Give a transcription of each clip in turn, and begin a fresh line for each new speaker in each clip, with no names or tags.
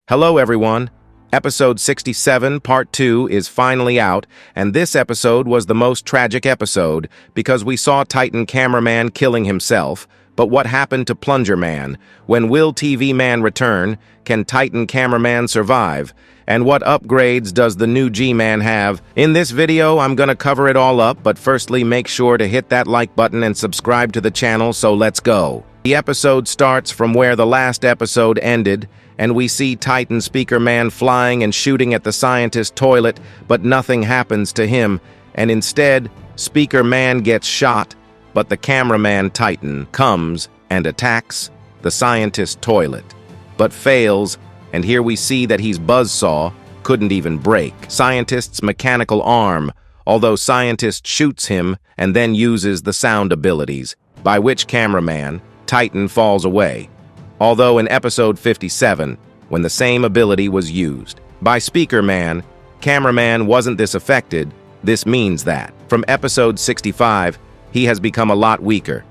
Hello everyone. Episode 67, Part 2 is finally out, and this episode was the most tragic episode because we saw Titan Cameraman killing himself. But what happened to Plunger Man? When will TV Man return? Can Titan Cameraman survive? And what upgrades does the new G-Man have? In this video, I'm gonna cover it all up, but firstly make sure to hit that like button and subscribe to the channel, so let's go. The episode starts from where the last episode ended, and we see Titan Speaker Man flying and shooting at the scientist toilet, but nothing happens to him, and instead, Speaker Man gets shot, but the cameraman Titan comes and attacks the scientist toilet, but fails, and here we see that he's buzzsaw, couldn't even break scientist's mechanical arm, although scientist shoots him and then uses the sound abilities, by which cameraman Titan falls away. Although in episode 57, when the same ability was used by Speaker Man, cameraman wasn't this affected. This means that from episode 65, he has become a lot weaker.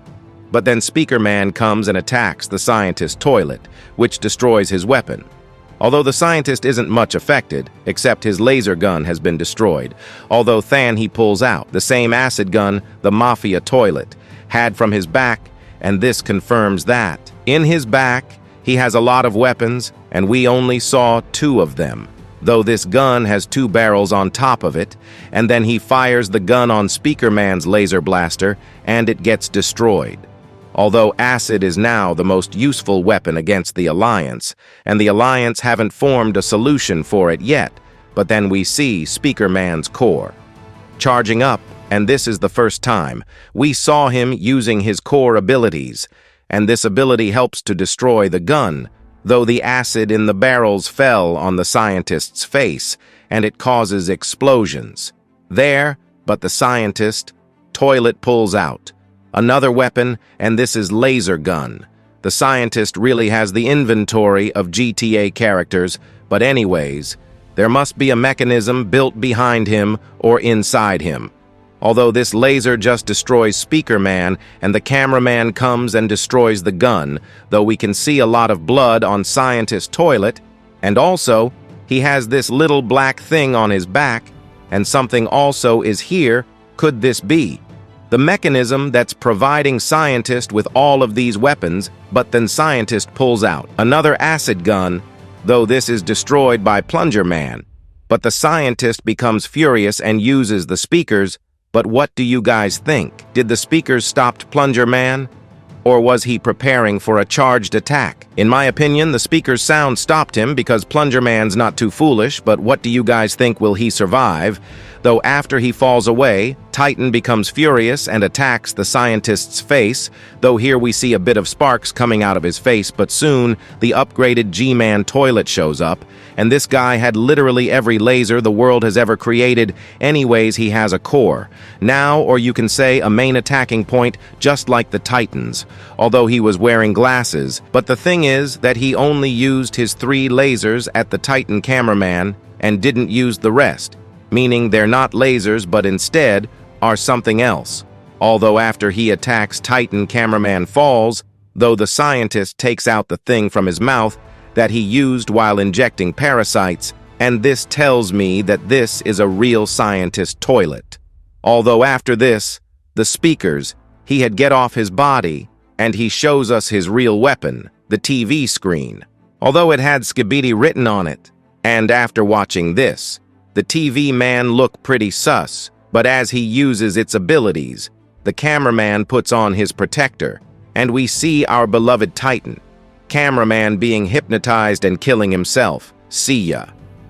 But then Speaker Man comes and attacks the scientist toilet, which destroys his weapon. Although the scientist isn't much affected, except his laser gun has been destroyed, although he pulls out the same acid gun the Mafia toilet had from his back, and this confirms that in his back, he has a lot of weapons, and we only saw 2 of them, though this gun has 2 barrels on top of it, and then he fires the gun on Speaker Man's laser blaster, and it gets destroyed. Although acid is now the most useful weapon against the Alliance, and the Alliance haven't formed a solution for it yet, but then we see Speaker Man's core charging up, and this is the first time we saw him using his core abilities, and this ability helps to destroy the gun, though the acid in the barrels fell on the scientist's face, and it causes explosions. But the scientist toilet pulls out another weapon, and this is laser gun. The scientist really has the inventory of GTA characters, but anyways, there must be a mechanism built behind him or inside him. Although this laser just destroys Speaker Man, and the cameraman comes and destroys the gun, though we can see a lot of blood on scientist toilet, and also, he has this little black thing on his back, and something also is here. Could this be the mechanism that's providing scientist with all of these weapons? But then scientist pulls out another acid gun, though this is destroyed by Plunger Man. But the scientist becomes furious and uses the speakers. But what do you guys think? Did the speakers stop Plunger Man? Or was he preparing for a charged attack? In my opinion, the speaker's sound stopped him because Plunger Man's not too foolish, but what do you guys think? Will he survive? Though after he falls away, Titan becomes furious and attacks the scientist's face, though here we see a bit of sparks coming out of his face, but soon the upgraded G-Man toilet shows up, and this guy had literally every laser the world has ever created. Anyways, he has a core now, or you can say a main attacking point, just like the Titans, although he was wearing glasses. But the thing is that he only used his 3 lasers at the Titan cameraman and didn't use the rest, meaning they're not lasers but instead are something else. Although after he attacks Titan cameraman falls, though the scientist takes out the thing from his mouth that he used while injecting parasites, and this tells me that this is a real scientist toilet. Although after this, the speakers, he had get off his body, and he shows us his real weapon, the TV screen, although it had Skibidi written on it. And after watching this, the TV man looked pretty sus, but as he uses its abilities, the cameraman puts on his protector, and we see our beloved Titan cameraman being hypnotized and killing himself. See ya.